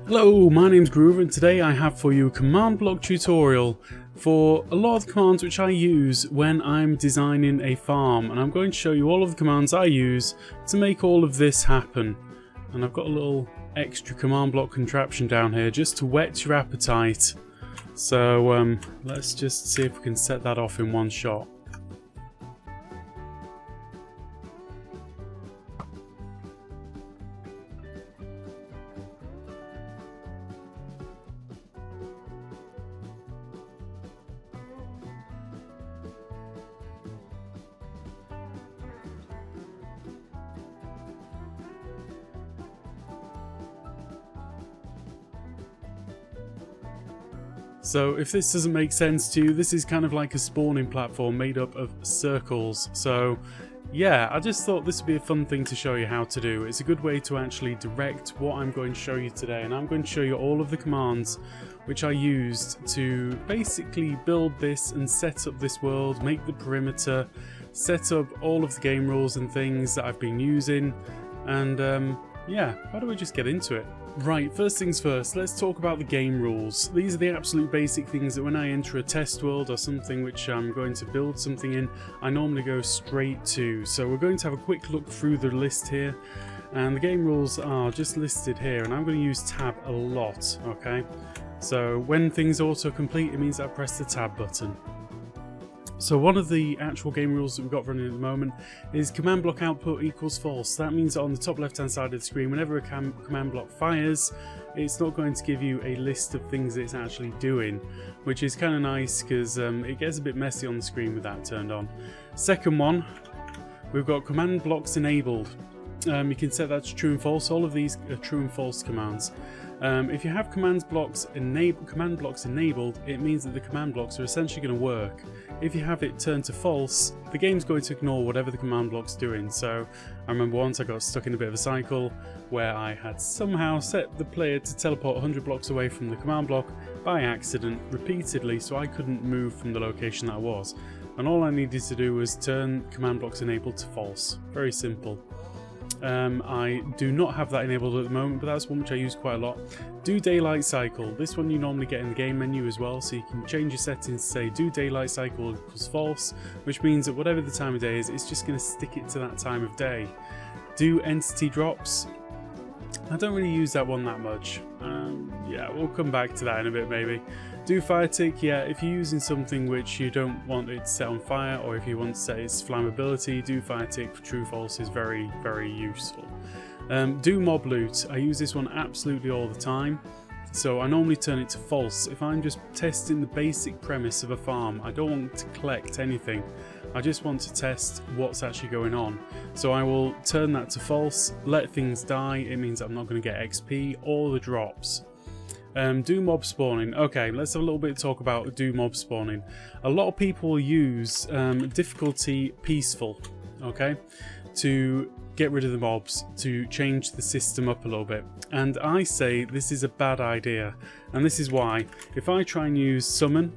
Hello, my name's Groove and today I have for you a command block tutorial for a lot of the commands which I use when I'm designing a farm, and I'm going to show you all of the commands I use to make all of this happen. And I've got a little extra command block contraption down here just to whet your appetite. So let's just see if we can set that off in one shot. So if this doesn't make sense to you, this is kind of like a spawning platform made up of circles. So yeah, I just thought this would be a fun thing to show you how to do. It's a good way to actually direct what I'm going to show you today, and I'm going to show you all of the commands which I used to basically build this and set up this world, make the perimeter, set up all of the game rules and things that I've been using, and yeah, why don't we just get into it? Right, first things first, let's talk about the game rules. These are the absolute basic things that when I enter a test world or something which I'm going to build something in, I normally go straight to. So we're going to have a quick look through the list here, and the game rules are just listed here, and I'm going to use tab a lot, okay? So when things auto-complete, it means I press the tab button. So one of the actual game rules that we've got running at the moment is command block output equals false. That means that on the top left hand side of the screen, whenever a command block fires, it's not going to give you a list of things that it's actually doing, which is kind of nice because it gets a bit messy on the screen with that turned on. Second one, we've got command blocks enabled. You can set that to true and false. All of these are true and false commands. If you have command blocks enabled, it means that the command blocks are essentially going to work. If you have it turned to false, the game's going to ignore whatever the command block's doing. So I remember once I got stuck in a bit of a cycle where I had somehow set the player to teleport 100 blocks away from the command block by accident repeatedly, so I couldn't move from the location that I was. And all I needed to do was turn command blocks enabled to false. Very simple. I do not have that enabled at the moment, but that's one which I use quite a lot. Do daylight cycle. This one you normally get in the game menu as well, so you can change your settings to say do daylight cycle equals false, which means that whatever the time of day is, it's just going to stick it to that time of day. Do entity drops. I don't really use that one that much. Yeah, we'll come back to that in a bit maybe. Do fire tick, yeah, if you're using something which you don't want it to set on fire, or if you want to set its flammability, do fire tick for true false is very, very useful. Do mob loot, I use this one absolutely all the time, so I normally turn it to false. If I'm just testing the basic premise of a farm, I don't want to collect anything, I just want to test what's actually going on. So I will turn that to false, let things die, it means I'm not going to get XP or the drops. Do mob spawning. Okay, let's have a little bit of talk about do mob spawning. A lot of people use difficulty peaceful, okay, to get rid of the mobs, to change the system up a little bit. And I say this is a bad idea, and this is why. If I try and use summon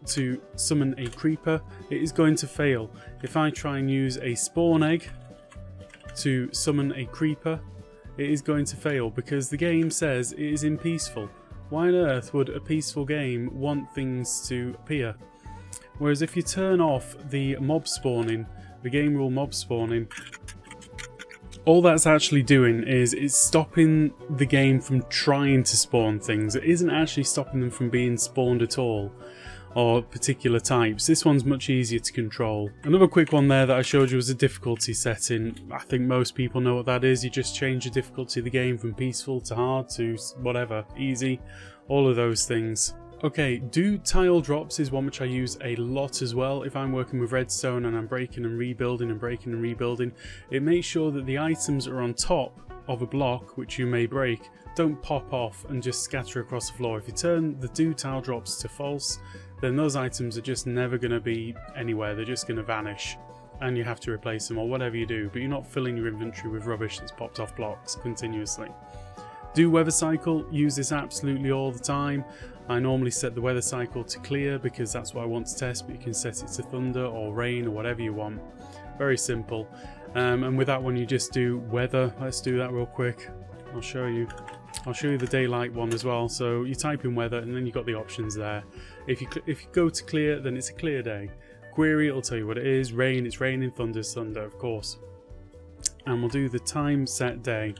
to summon a creeper, it is going to fail. If I try and use a spawn egg to summon a creeper, it is going to fail because the game says it is in peaceful. Why on earth would a peaceful game want things to appear? Whereas if you turn off the mob spawning, the game rule mob spawning, all that's actually doing is it's stopping the game from trying to spawn things. It isn't actually stopping them from being spawned at all, or particular types. This one's much easier to control. Another quick one there that I showed you was a difficulty setting. I think most people know what that is. You just change the difficulty of the game from peaceful to hard to whatever, easy, all of those things. Okay, do tile drops is one which I use a lot as well. If I'm working with redstone and I'm breaking and rebuilding and breaking and rebuilding, it makes sure that the items are on top of a block which you may break don't pop off and just scatter across the floor. If you turn the do tile drops to false, then those items are just never going to be anywhere, they're just going to vanish and you have to replace them or whatever you do, but you're not filling your inventory with rubbish that's popped off blocks continuously. Do weather cycle, use this absolutely all the time. I normally set the weather cycle to clear because that's what I want to test, but you can set it to thunder or rain or whatever you want. Very simple. And with that one you just do weather. Let's do that real quick. I'll show you. I'll show you the daylight one as well. So you type in weather and then you've got the options there. If you go to clear, then it's a clear day. Query, it'll tell you what it is. Rain, it's raining. Thunder's thunder, of course. And we'll do the time set day.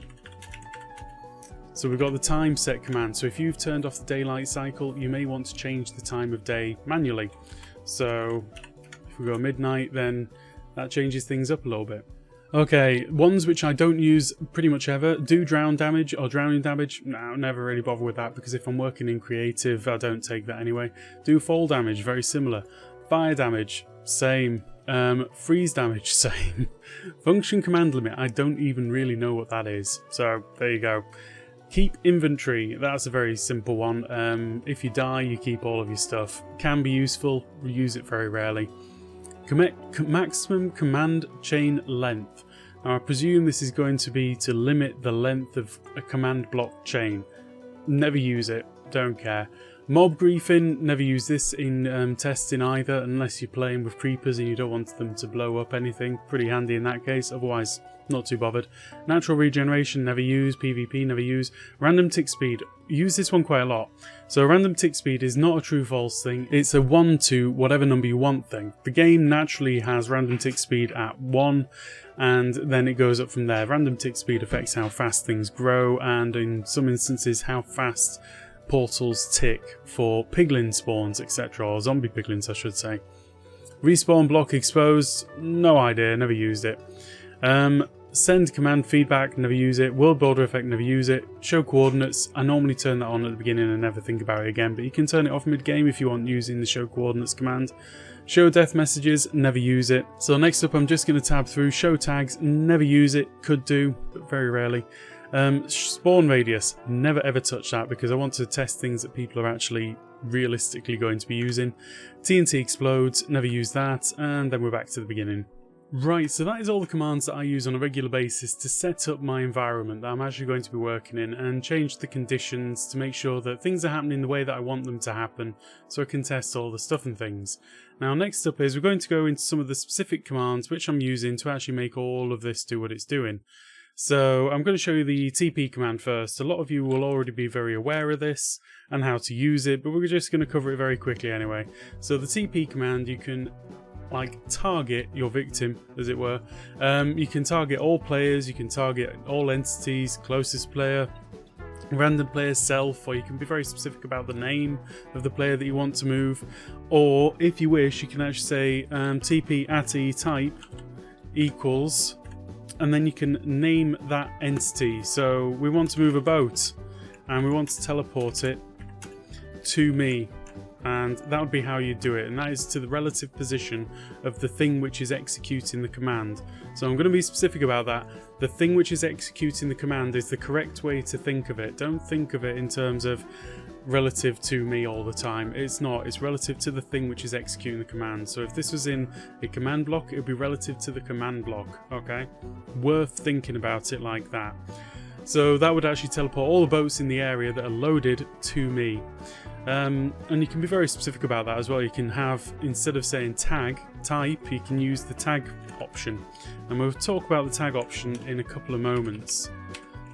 So we've got the time set command. So if you've turned off the daylight cycle, you may want to change the time of day manually. So if we go midnight, then that changes things up a little bit. Okay, ones which I don't use pretty much ever. Do drown damage or drowning damage. No, never really bother with that because if I'm working in creative, I don't take that anyway. Do fall damage, very similar. Fire damage, same. Freeze damage, same. Function command limit, I don't even really know what that is. So there you go. Keep inventory, that's a very simple one. If you die, you keep all of your stuff. Can be useful, we use it very rarely. Maximum command chain length. Now I presume this is going to be to limit the length of a command block chain. Never use it, don't care. Mob griefing, never use this in testing either, unless you're playing with creepers and you don't want them to blow up anything. Pretty handy in that case, otherwise not too bothered. Natural regeneration, never use. PvP, never use. Random tick speed, use this one quite a lot. So random tick speed is not a true-false thing, it's a 1 to whatever number you want thing. The game naturally has random tick speed at 1, and then it goes up from there. Random tick speed affects how fast things grow, and in some instances how fast portals tick for piglin spawns, etc. Or zombie piglins, I should say. Respawn block exposed, no idea, never used it. Send command feedback, never use it. World border effect, never use it. Show coordinates, I normally turn that on at the beginning and never think about it again, but you can turn it off mid-game if you want using the show coordinates command. Show death messages, never use it. So next up I'm just going to tab through show tags, never use it, could do, but very rarely. Spawn radius, never ever touch that because I want to test things that people are actually realistically going to be using. TNT explodes, never use that, and then we're back to the beginning. Right, so that is all the commands that I use on a regular basis to set up my environment that I'm actually going to be working in and change the conditions to make sure that things are happening the way that I want them to happen so I can test all the stuff and things. Now next up is we're going to go into some of the specific commands which I'm using to actually make all of this do what it's doing. So I'm going to show you the TP command first. A lot of you will already be very aware of this and how to use it, but we're just going to cover it very quickly anyway. So the TP command, you can target your victim, as it were. You can target all players, you can target all entities, closest player, random player self, or you can be very specific about the name of the player that you want to move. Or if you wish, you can actually say TP at E type equals, and then you can name that entity. So we want to move a boat and we want to teleport it to me, and that would be how you do it, and that is to the relative position of the thing which is executing the command. So I'm going to be specific about that. The thing which is executing the command is the correct way to think of it. Don't think of it in terms of relative to me all the time. It's not. It's relative to the thing which is executing the command. So if this was in a command block, it would be relative to the command block. Okay? Worth thinking about it like that. So that would actually teleport all the boats in the area that are loaded to me. And you can be very specific about that as well. You can have, instead of saying tag type, you can use the tag option, and we'll talk about the tag option in a couple of moments.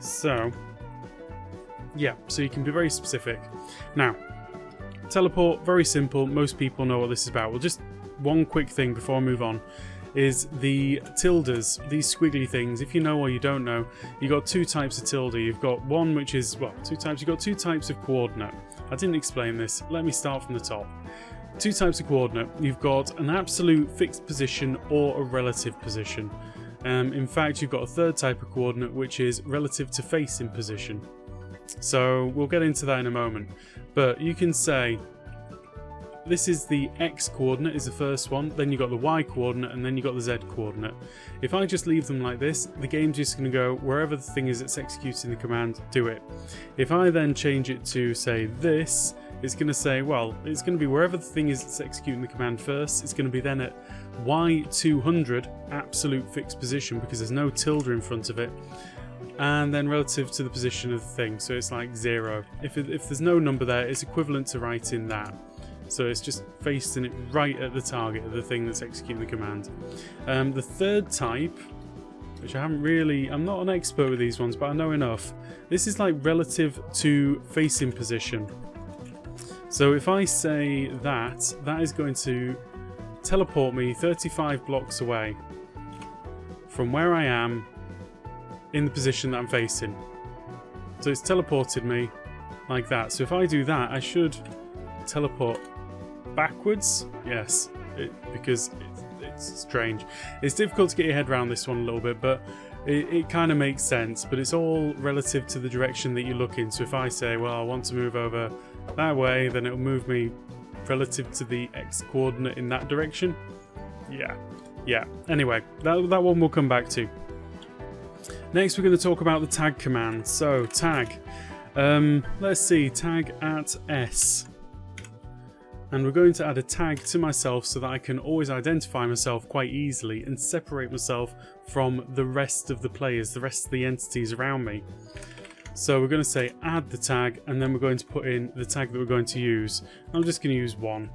So yeah, so you can be very specific. Now teleport, very simple, most people know what this is about. Well, just one quick thing before I move on is the tildes, these squiggly things. If you know or you don't know, you've got two types of tilde. You've got one which is, well, you've got two types of coordinate. I didn't explain this, let me start from the top. Two types of coordinate. You've got an absolute fixed position or a relative position. In fact, you've got a third type of coordinate which is relative to facing position. So we'll get into that in a moment. But you can say, this is the X coordinate is the first one, then you've got the Y coordinate, and then you've got the Z coordinate. If I just leave them like this, the game's just going to go wherever the thing is that's executing the command, do it. If I then change it to say this, it's going to say, well, it's going to be wherever the thing is that's executing the command first. It's going to be then at Y200, absolute fixed position, because there's no tilde in front of it, and then relative to the position of the thing, so it's like 0. If there's no number there, it's equivalent to writing that. So it's just facing it right at the target of the thing that's executing the command. The third type which I haven't really... I'm not an expert with these ones, but I know enough. This is like relative to facing position. So if I say that, that is going to teleport me 35 blocks away from where I am in the position that I'm facing. So it's teleported me like that. So if I do that, I should teleport backwards. Yes, because it's strange. It's difficult to get your head around this one a little bit, but it kind of makes sense. But it's all relative to the direction that you look in. So if I say, well, I want to move over that way, then it'll move me relative to the X coordinate in that direction. Yeah. Anyway, that one we'll come back to. Next, we're going to talk about the tag command. So, tag. Let's see, tag at S. And we're going to add a tag to myself so that I can always identify myself quite easily and separate myself from the rest of the players, the rest of the entities around me. So we're going to say add the tag, and then we're going to put in the tag that we're going to use. I'm just going to use 1.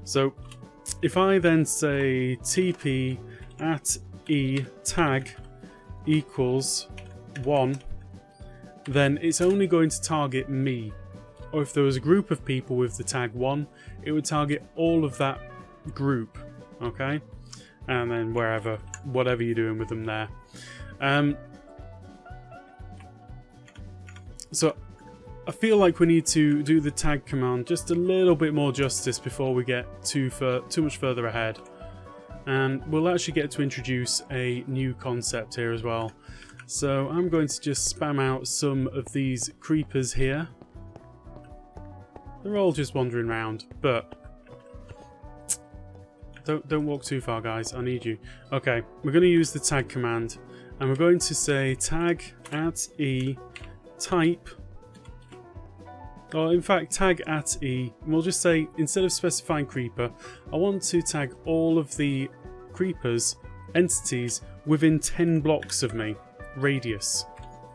So if I then say TP at E tag equals 1, then it's only going to target me. Or if there was a group of people with the tag 1, it would target all of that group, okay? And then whatever you're doing with them there. So I feel like we need to do the tag command just a little bit more justice before we get too much further ahead. And we'll actually get to introduce a new concept here as well. So I'm going to just spam out some of these creepers here. They're all just wandering around, but don't walk too far, guys. I need you. Okay, we're going to use the tag command, and we're going to say tag at E type. Or in fact, tag at E. And we'll just say, instead of specifying creeper, I want to tag all of the creepers, entities, within 10 blocks of me, radius.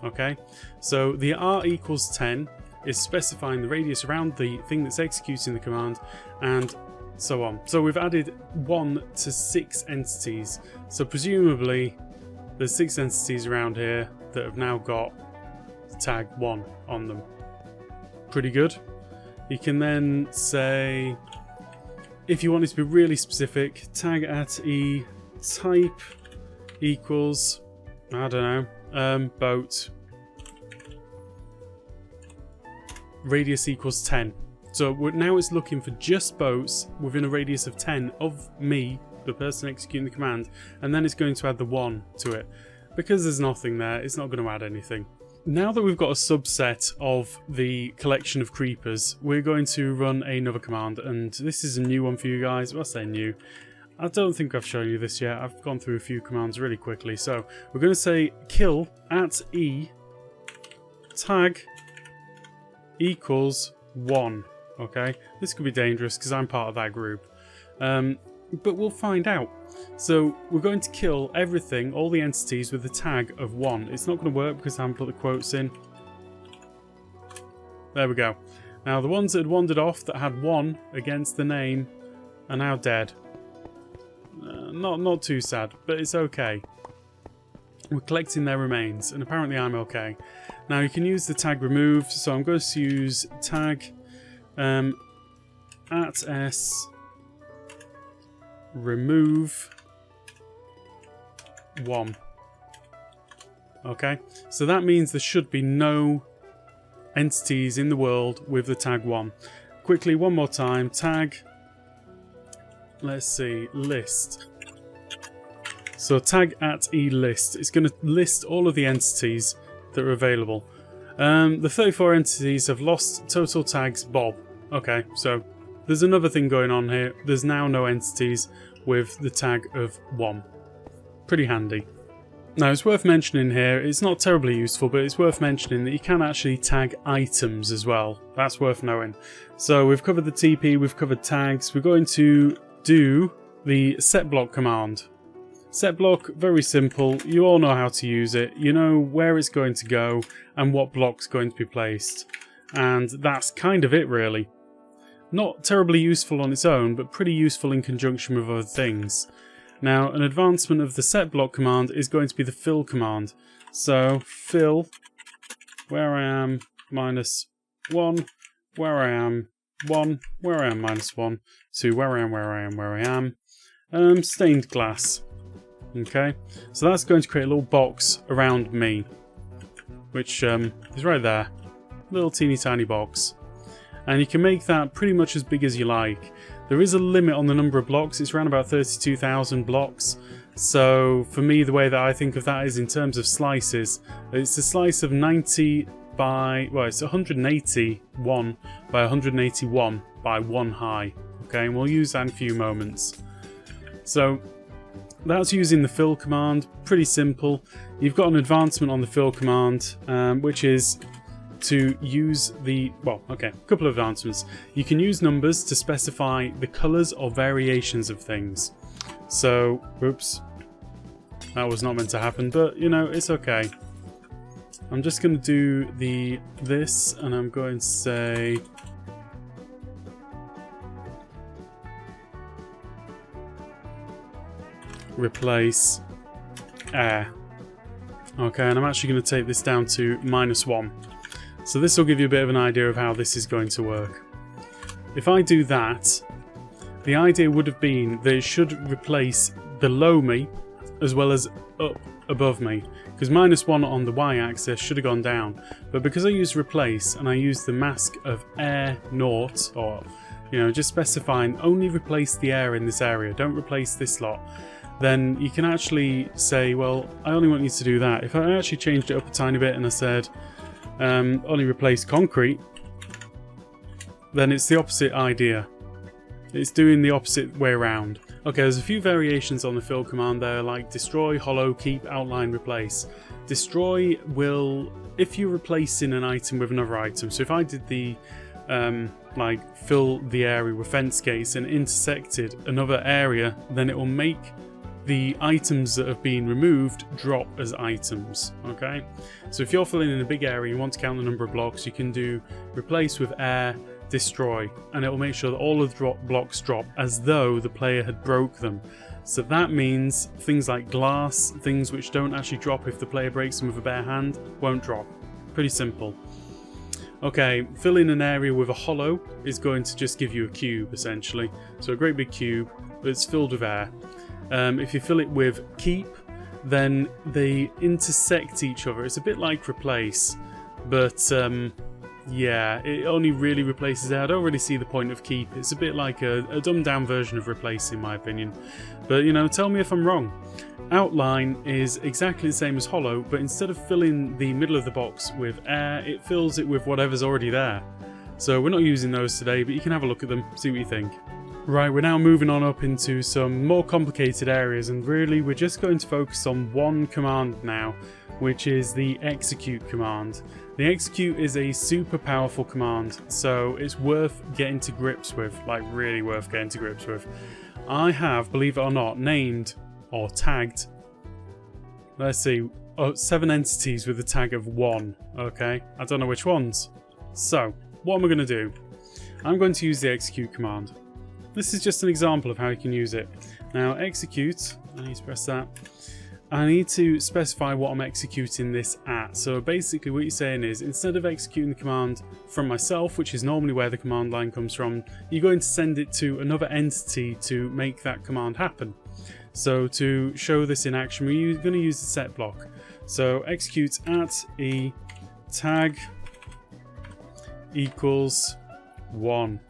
Okay, so the R equals 10 is specifying the radius around the thing that's executing the command, and so on. So we've added 1 to 6 entities. So presumably there's 6 entities around here that have now got tag 1 on them. Pretty good. You can then say, if you want it to be really specific, tag at E type equals, I don't know, boat. Radius equals 10. So now it's looking for just boats within a radius of 10 of me, the person executing the command, and then it's going to add the 1 to it. Because there's nothing there, it's not going to add anything. Now that we've got a subset of the collection of creepers, we're going to run another command, and this is a new one for you guys. Well, I say new. I don't think I've shown you this yet. I've gone through a few commands really quickly. So we're going to say kill at E tag equals 1. Okay, this could be dangerous because I'm part of that group, but we'll find out. So we're going to kill everything, all the entities, with the tag of 1. It's not going to work because I haven't put the quotes in. There we go. Now the ones that had wandered off that had 1 against the name are now dead. Not too sad, but it's okay. We're collecting their remains, and apparently I'm okay. Now you can use the tag remove, so I'm going to use tag at S remove 1. Okay, so that means there should be no entities in the world with the tag 1. Quickly, one more time, tag, let's see, list. So tag at E list. It's going to list all of the entities that are available. The 34 entities have lost total tags Bob. Okay, so there's another thing going on here. There's now no entities with the tag of 1. Pretty handy. Now it's worth mentioning here, it's not terribly useful, but it's worth mentioning that you can actually tag items as well. That's worth knowing. So we've covered the TP, we've covered tags. We're going to do the Setblock command. Setblock, very simple. You all know how to use it. You know where it's going to go and what block's going to be placed. And that's kind of it, really. Not terribly useful on its own, but pretty useful in conjunction with other things. Now, an advancement of the setblock command is going to be the fill command. So, fill where I am -1, where I am 1, where I am -1, to where I am, stained glass. Okay, so that's going to create a little box around me, which is right there. Little teeny tiny box. And you can make that pretty much as big as you like. There is a limit on the number of blocks. It's around about 32,000 blocks. So for me, the way that I think of that is in terms of slices. It's a slice of 90 by, well, it's 181 by 181 by 1 high. Okay, and we'll use that in a few moments. So that's using the fill command. Pretty simple. You've got an advancement on the fill command, which is to use the, well, okay, a couple of advancements. You can use numbers to specify the colours or variations of things. So, oops, that was not meant to happen, but you know, it's okay. I'm just going to do this, and I'm going to say replace air. Okay, and I'm actually going to take this down to -1. So this will give you a bit of an idea of how this is going to work. If I do that, the idea would have been that it should replace below me as well as up above me, because -1 on the y-axis should have gone down, but because I used replace and I used the mask of air 0, or you know, just specifying only replace the air in this area, don't replace this lot, then you can actually say, well, I only want you to do that. If I actually changed it up a tiny bit and I said only replace concrete, then it's the opposite idea. It's doing the opposite way around. Okay, there's a few variations on the fill command there, like destroy, hollow, keep, outline, replace. Destroy will, if you're replacing an item with another item, so if I did the like fill the area with fence gates and intersected another area, then it will make the items that have been removed drop as items. Okay, so if you're filling in a big area, you want to count the number of blocks, you can do replace with air, destroy, and it will make sure that all of the blocks drop as though the player had broke them. So that means things like glass, things which don't actually drop if the player breaks them with a bare hand, won't drop. Pretty simple. Okay, filling an area with a hollow is going to just give you a cube essentially. So a great big cube, but it's filled with air. If you fill it with keep, then they intersect each other. It's a bit like replace, but yeah, it only really replaces air. I don't really see the point of keep. It's a bit like a dumbed down version of replace in my opinion. But you know, tell me if I'm wrong. Outline is exactly the same as hollow, but instead of filling the middle of the box with air, it fills it with whatever's already there. So we're not using those today, but you can have a look at them, see what you think. Right, we're now moving on up into some more complicated areas, and really we're just going to focus on one command now, which is the execute command. The execute is a super powerful command, so it's worth getting to grips with, like really worth getting to grips with. I have, believe it or not, named or tagged, let's see, 7 entities with a tag of 1, okay? I don't know which ones. So, what am I going to do? I'm going to use the execute command. This is just an example of how you can use it. Now, execute, I need to press that. I need to specify what I'm executing this at. So basically what you're saying is, instead of executing the command from myself, which is normally where the command line comes from, you're going to send it to another entity to make that command happen. So to show this in action, we're going to use the set block. So execute at e tag equals 1.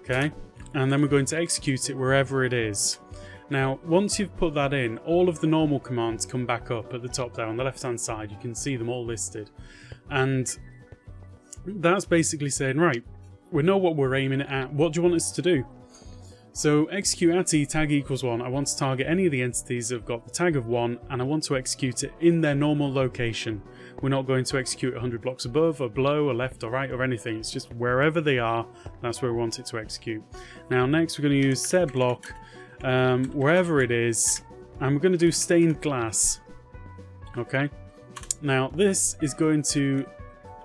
Okay, and then we're going to execute it wherever it is. Now, once you've put that in, all of the normal commands come back up at the top there on the left hand side. You can see them all listed. And that's basically saying, right, we know what we're aiming at. What do you want us to do? So execute at e tag equals 1. I want to target any of the entities that have got the tag of 1, and I want to execute it in their normal location. We're not going to execute 100 blocks above or below or left or right or anything. It's just wherever they are, that's where we want it to execute. Now next we're going to use Setblock wherever it is, and we're going to do stained glass. Okay, now this is going to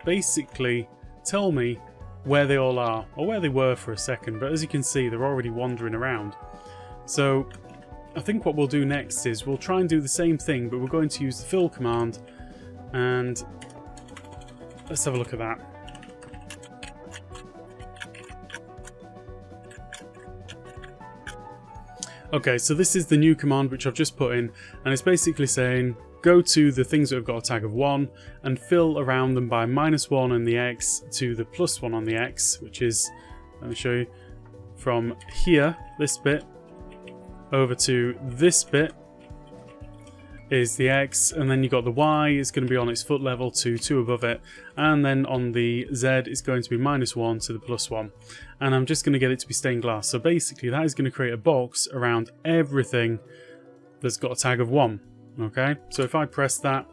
basically tell me where they all are, or where they were for a second, but as you can see they're already wandering around. So I think what we'll do next is we'll try and do the same thing, but we're going to use the fill command, and let's have a look at that. Okay, so this is the new command which I've just put in, and it's basically saying go to the things that have got a tag of 1 and fill around them by -1 on the X to the +1 on the X, which is, let me show you, from here, this bit, over to this bit is the X, and then you've got the Y, it's going to be on its foot level to 2 above it, and then on the Z it's going to be -1 to the +1, and I'm just going to get it to be stained glass. So basically that is going to create a box around everything that's got a tag of 1. Okay, so if I press that,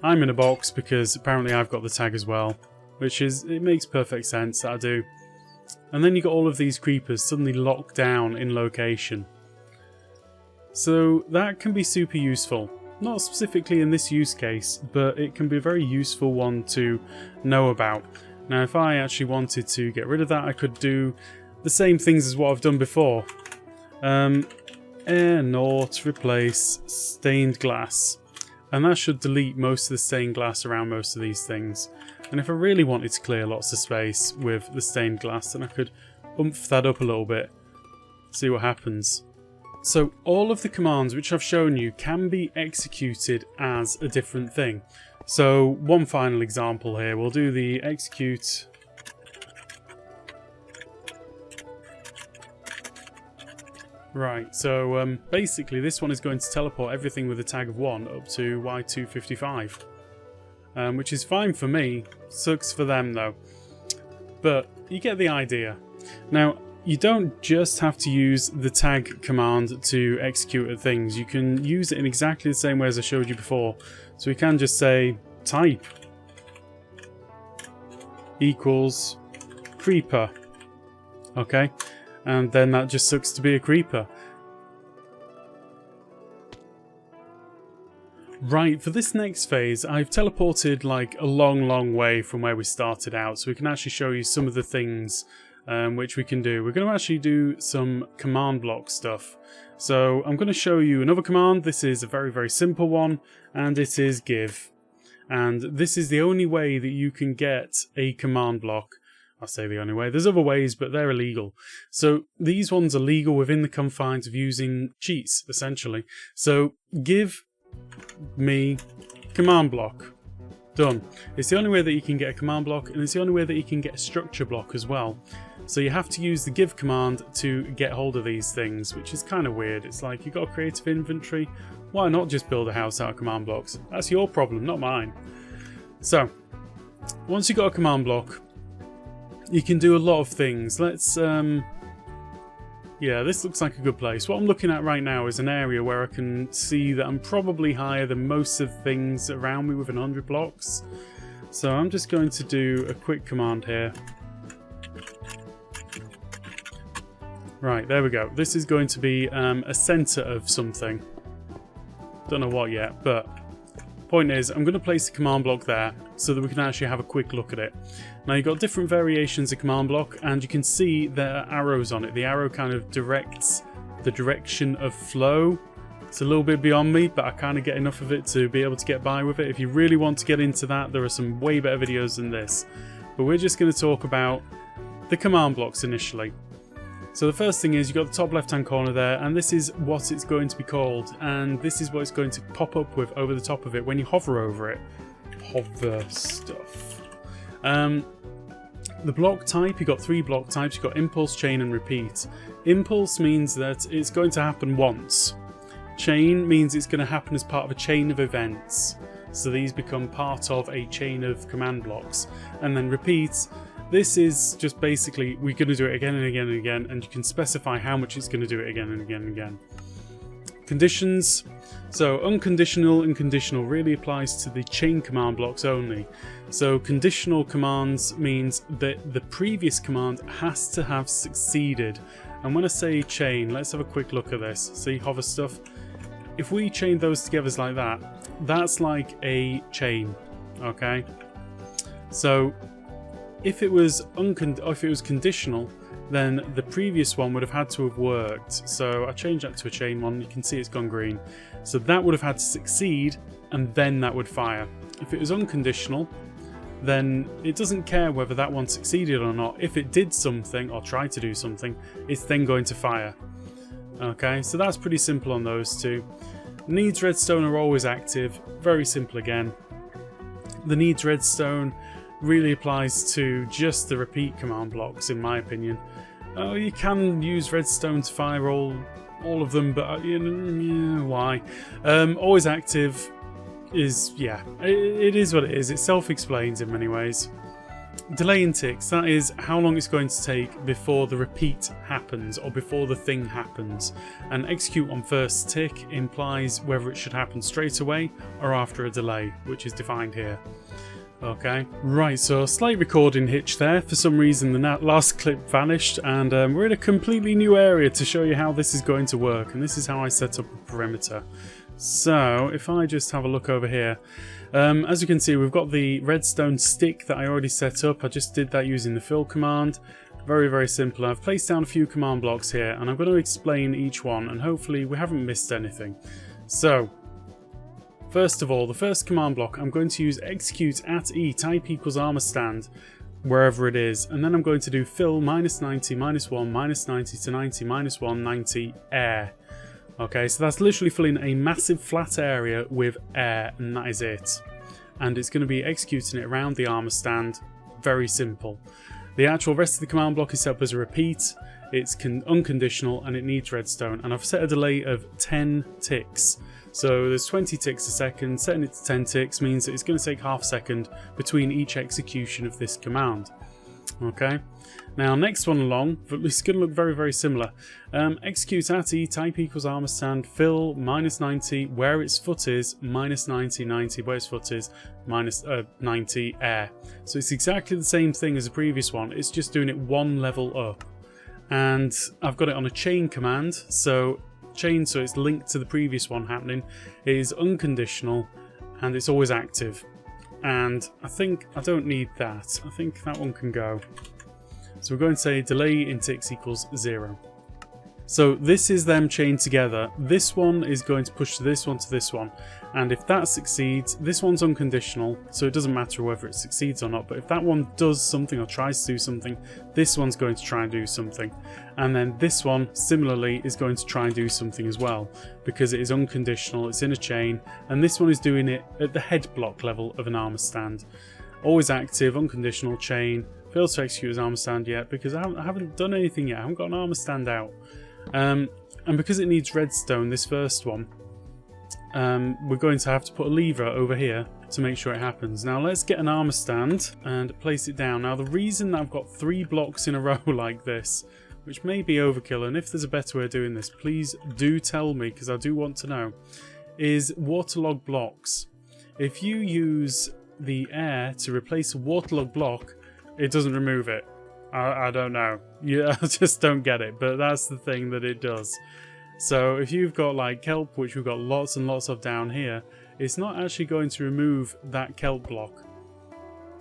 I'm in a box because apparently I've got the tag as well, which is, it makes perfect sense that I do. And then you got all of these creepers suddenly locked down in location. So that can be super useful. Not specifically in this use case, but it can be a very useful one to know about. Now if I actually wanted to get rid of that, I could do the same things as what I've done before. Air naught replace stained glass, and that should delete most of the stained glass around most of these things. And if I really wanted to clear lots of space with the stained glass, then I could oomph that up a little bit, see what happens. So all of the commands which I've shown you can be executed as a different thing. So one final example here, we'll do the execute right, so basically this one is going to teleport everything with a tag of 1 up to Y255, which is fine for me, sucks for them though, but you get the idea. Now you don't just have to use the tag command to execute things, you can use it in exactly the same way as I showed you before. So we can just say type equals creeper, okay, and then that just sucks to be a creeper. Right, for this next phase I've teleported like a long way from where we started out, so we can actually show you some of the things which we can do. We're going to actually do some command block stuff. So I'm going to show you another command. This is a very simple one, and it is give. And this is the only way that you can get a command block. I say the only way. There's other ways, but they're illegal. So these ones are legal within the confines of using cheats, essentially. So give me command block. Done. It's the only way that you can get a command block, and it's the only way that you can get a structure block as well. So you have to use the give command to get hold of these things, which is kind of weird. It's like, you've got a creative inventory, why not just build a house out of command blocks? That's your problem, not mine. So, once you've got a command block, you can do a lot of things. Let's, yeah, this looks like a good place. What I'm looking at right now is an area where I can see that I'm probably higher than most of the things around me with 100 blocks. So I'm just going to do a quick command here. Right, there we go. This is going to be a center of something. Don't know what yet, but point is, I'm going to place a command block there so that we can actually have a quick look at it. Now you've got different variations of command block, and you can see there are arrows on it. The arrow kind of directs the direction of flow. It's a little bit beyond me, but I kind of get enough of it to be able to get by with it. If you really want to get into that, there are some way better videos than this. But we're just going to talk about the command blocks initially. So the first thing is, you've got the top left hand corner there, and this is what it's going to be called, and this is what it's going to pop up with over the top of it when you hover over it. Hover stuff. The block type, you've got 3 block types. You've got impulse, chain and repeat. Impulse means that it's going to happen once. Chain means it's going to happen as part of a chain of events. So these become part of a chain of command blocks. And then repeat, this is just basically, we're going to do it again and again and again, and you can specify how much it's going to do it again and again and again. Conditions. So unconditional and conditional really applies to the chain command blocks only. So conditional commands means that the previous command has to have succeeded. And when I say chain, let's have a quick look at this. See, hover stuff. If we chain those together like that, that's like a chain, okay? So if it was conditional, then the previous one would have had to have worked. So I changed that to a chain one. You can see it's gone green. So that would have had to succeed, and then that would fire. If it was unconditional, then it doesn't care whether that one succeeded or not. If it did something or tried to do something, it's then going to fire. Okay, so that's pretty simple on those two. Needs redstone are always active. Very simple again. The needs redstone really applies to just the repeat command blocks, in my opinion. You can use redstone to fire all of them, but why? Always active is, yeah, it is what it is. It self-explains in many ways. Delay in ticks, that is how long it's going to take before the repeat happens or before the thing happens. And execute on first tick implies whether it should happen straight away or after a delay, which is defined here. Okay, right, so slight recording hitch there. For some reason the last clip vanished, and we're in a completely new area to show you how this is going to work, and this is how I set up a perimeter. So if I just have a look over here, as you can see, we've got the redstone stick that I already set up. I just did that using the fill command. Very, very simple. I've placed down a few command blocks here, and I'm going to explain each one, and hopefully we haven't missed anything. So first of all, the first command block, I'm going to use execute at E type equals armor stand wherever it is, and then I'm going to do fill -90, -1, -90 to 90, -1, 90 air. Okay, so that's literally filling a massive flat area with air, and that is it. And it's going to be executing it around the armor stand. Very simple. The actual rest of the command block is set up as a repeat. It's unconditional, and it needs redstone. And I've set a delay of 10 ticks. So there's 20 ticks a second. Setting it to 10 ticks means that it's going to take half a second between each execution of this command. Okay, now next one along, it's going to look very, very similar. Execute at E type equals armor stand fill -90 where its foot is, -90, 90 where its foot is, -90 air. So it's exactly the same thing as the previous one, it's just doing it one level up. And I've got it on a chain command, so it's linked to the previous one happening. It is unconditional and it's always active. And I think I don't need that. I think that one can go. So we're going to say delay in ticks equals 0. So this is them chained together. This one is going to push this one to this one. And if that succeeds, this one's unconditional, so it doesn't matter whether it succeeds or not. But if that one does something or tries to do something, this one's going to try and do something. And then this one, similarly, is going to try and do something as well, because it is unconditional, it's in a chain, and this one is doing it at the head block level of an armor stand. Always active, unconditional, chain. Fails to execute as armor stand yet, because I haven't done anything yet. I haven't got an armor stand out. And because it needs redstone, this first one, we're going to have to put a lever over here to make sure it happens. Now let's get an armor stand and place it down. Now the reason that I've got 3 blocks in a row like this, which may be overkill, and if there's a better way of doing this, please do tell me, because I do want to know, is waterlogged blocks. If you use the air to replace a waterlogged block, it doesn't remove it. I don't know. Yeah, I just don't get it, but that's the thing that it does. So if you've got like kelp, which we've got lots and lots of down here, it's not actually going to remove that kelp block.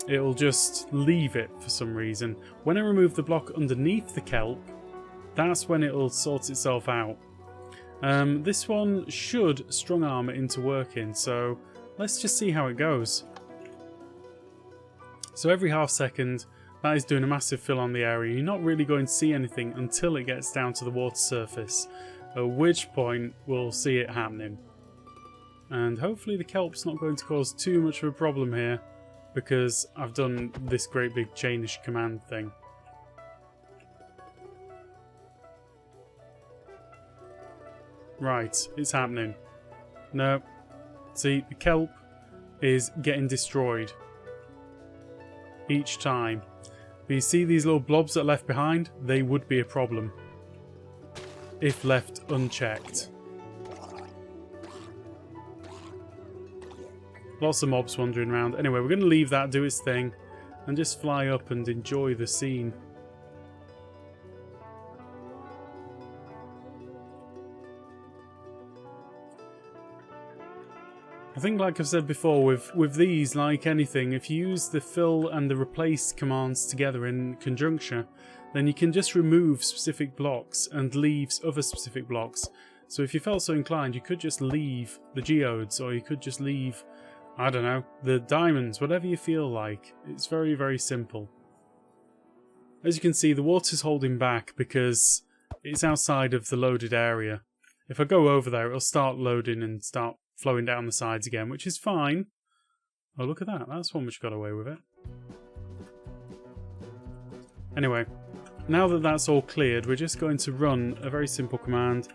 It'll just leave it for some reason. When I remove the block underneath the kelp, that's when it'll sort itself out. This one should strong arm it into working, so let's just see how it goes. So every half second, that is doing a massive fill on the area. You're not really going to see anything until it gets down to the water surface, at which point we'll see it happening. And hopefully the kelp's not going to cause too much of a problem here, because I've done this great big chainish command thing. Right, it's happening. No, see, the kelp is getting destroyed each time. But you see these little blobs that are left behind? They would be a problem if left unchecked. Lots of mobs wandering around. Anyway, we're going to leave that do its thing and just fly up and enjoy the scene. I think, like I've said before, with these, like anything, if you use the fill and the replace commands together in conjunction, then you can just remove specific blocks and leave other specific blocks. So if you felt so inclined, you could just leave the geodes, or you could just leave, I don't know, the diamonds, whatever you feel like. It's very, very simple. As you can see, the water's holding back because it's outside of the loaded area. If I go over there, it'll start loading and start flowing down the sides again, which is fine. Oh, look at that. That's one which got away with it. Anyway, now that that's all cleared, we're just going to run a very simple command.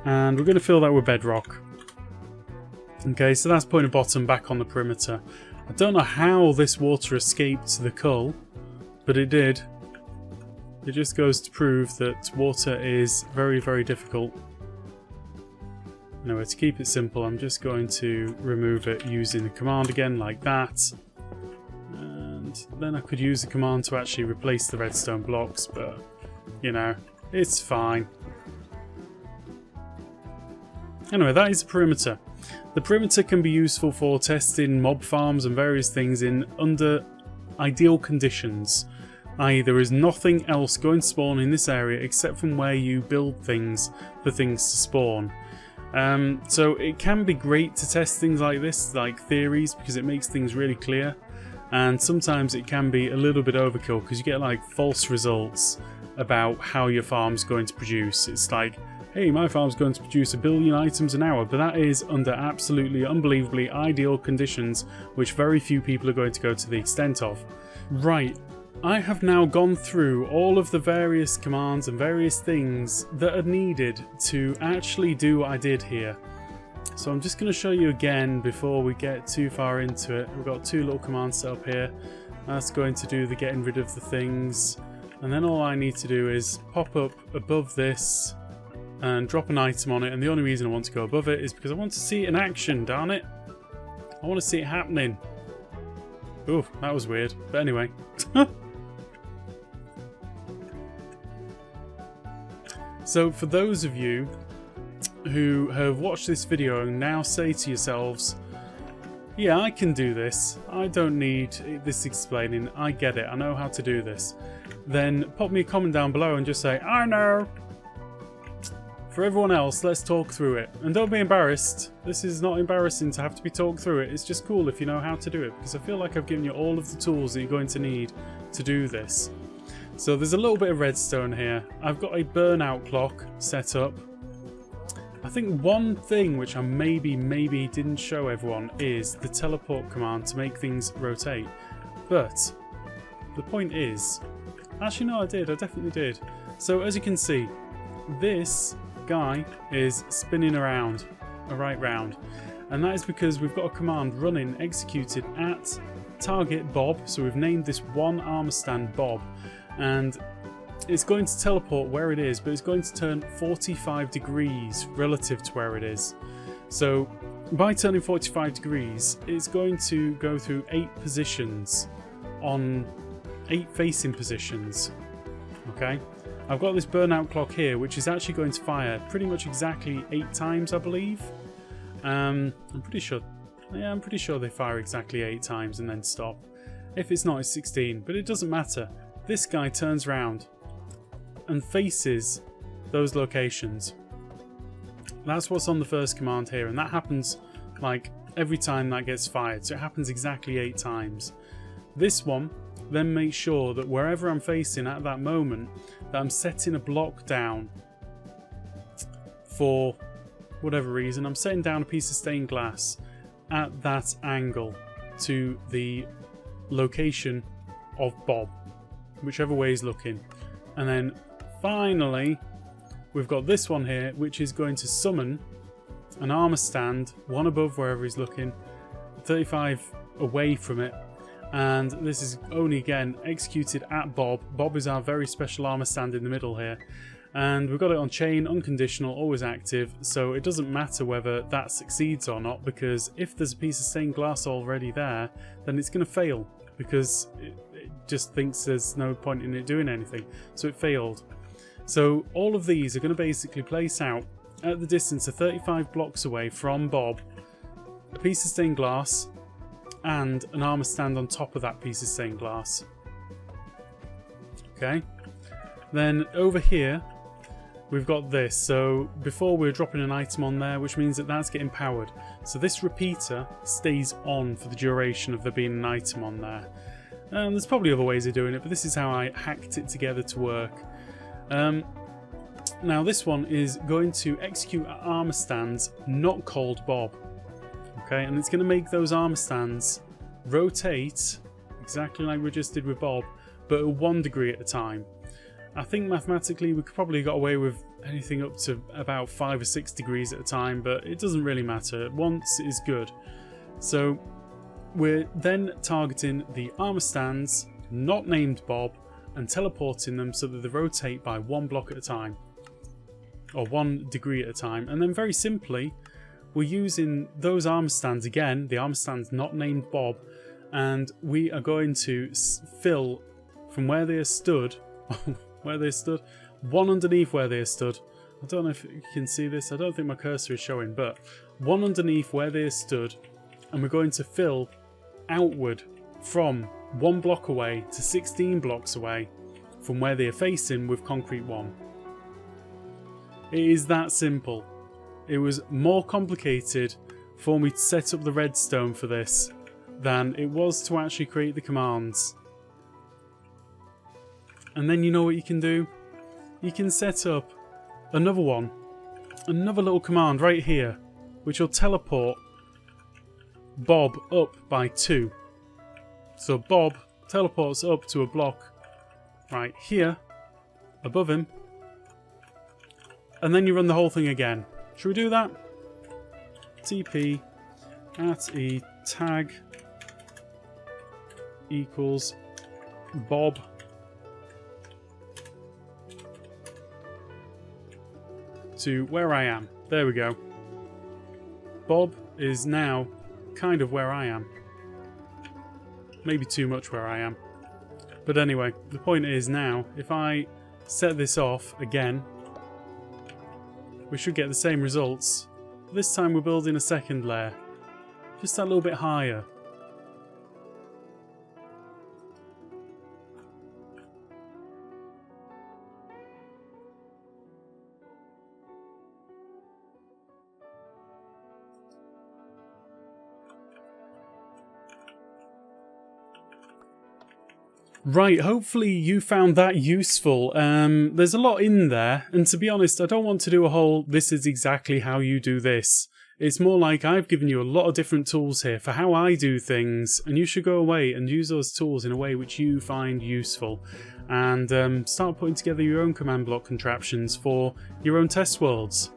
And we're going to fill that with bedrock. Okay, so that's putting a bottom back on the perimeter. I don't know how this water escaped the cull, but it did. It just goes to prove that water is very, very difficult. Anyway, to keep it simple, I'm just going to remove it using the command again, like that. And then I could use the command to actually replace the redstone blocks, but, you know, it's fine. Anyway, that is the perimeter. The perimeter can be useful for testing mob farms and various things in under ideal conditions. i.e. there is nothing else going to spawn in this area except from where you build things for things to spawn. So it can be great to test things like this, like theories, because it makes things really clear. And sometimes it can be a little bit overkill because you get like false results about how your farm's going to produce. It's like, hey, my farm's going to produce 1 billion items an hour, but that is under absolutely unbelievably ideal conditions, which very few people are going to go to the extent of. Right, I have now gone through all of the various commands and various things that are needed to actually do what I did here. So I'm just going to show you again before we get too far into it. We've got 2 little commands set up here. That's going to do the getting rid of the things. And then all I need to do is pop up above this and drop an item on it. And the only reason I want to go above it is because I want to see it in action, darn it. I want to see it happening. Ooh, that was weird. But anyway. So for those of you who have watched this video and now say to yourselves, yeah, I can do this, I don't need this explaining, I get it, I know how to do this, then pop me a comment down below and just say, I know. For everyone else, let's talk through it. And don't be embarrassed. This is not embarrassing to have to be talked through it. It's just cool if you know how to do it, because I feel like I've given you all of the tools that you're going to need to do this. So there's a little bit of redstone here. I've got a burnout clock set up. I think one thing which I maybe didn't show everyone is the teleport command to make things rotate. But the point is, actually no, I definitely did. So as you can see, this guy is spinning around, right round. And that is because we've got a command running, executed at target Bob. So we've named this one armor stand Bob. And it's going to teleport where it is, but it's going to turn 45 degrees relative to where it is. So by turning 45 degrees, it's going to go through 8 positions on 8 facing positions. Okay, I've got this burnout clock here, which is actually going to fire pretty much exactly 8 times, I believe. I'm pretty sure. Yeah, I'm pretty sure they fire exactly 8 times and then stop. If it's not, it's 16, but it doesn't matter. This guy turns around and faces those locations. That's what's on the first command here, and that happens like every time that gets fired, so it happens exactly 8 times. This one then makes sure that wherever I'm facing at that moment, that I'm setting a block down for whatever reason. I'm setting down a piece of stained glass at that angle to the location of Bob, whichever way he's looking. And then finally we've got this one here, which is going to summon an armor stand, one above wherever he's looking, 35 away from it, and this is only again executed at Bob. Bob is our very special armor stand in the middle here, and we've got it on chain, unconditional, always active, so it doesn't matter whether that succeeds or not, because if there's a piece of stained glass already there, then it's going to fail, because it just thinks there's no point in it doing anything, so it failed. So all of these are going to basically place out at the distance of 35 blocks away from Bob, a piece of stained glass and an armor stand on top of that piece of stained glass. Okay, then over here we've got this. So before we were dropping an item on there, which means that that's getting powered. So this repeater stays on for the duration of there being an item on there. There's probably other ways of doing it, but this is how I hacked it together to work. Now this one is going to execute armor stands not called Bob. Okay, and it's going to make those armor stands rotate exactly like we just did with Bob, but at 1 degree at a time. I think mathematically we could probably got away with anything up to about 5 or 6 degrees at a time, but it doesn't really matter. Once is good. So we're then targeting the armor stands not named Bob and teleporting them so that they rotate by 1 block at a time, or 1 degree at a time. And then very simply, we're using those armor stands again, the armor stands not named Bob, and we are going to fill from where they are stood, one underneath where they are stood. I don't know if you can see this, I don't think my cursor is showing, but one underneath where they are stood, and we're going to fill outward from 1 block away to 16 blocks away from where they are facing with concrete 1. It is that simple. It was more complicated for me to set up the redstone for this than it was to actually create the commands. And then you know what you can do? You can set up another one, another little command right here, which will teleport Bob up by 2. So Bob teleports up to a block right here, above him, and then you run the whole thing again. Should we do that? TP at e tag equals Bob to where I am. There we go. Bob is now kind of where I am. Maybe too much where I am. But anyway, the point is now, if I set this off again, we should get the same results. This time we're building a second layer, just a little bit higher. Right, hopefully you found that useful. There's a lot in there, and to be honest, I don't want to do a whole this is exactly how you do this. It's more like I've given you a lot of different tools here for how I do things, and you should go away and use those tools in a way which you find useful, and start putting together your own command block contraptions for your own test worlds.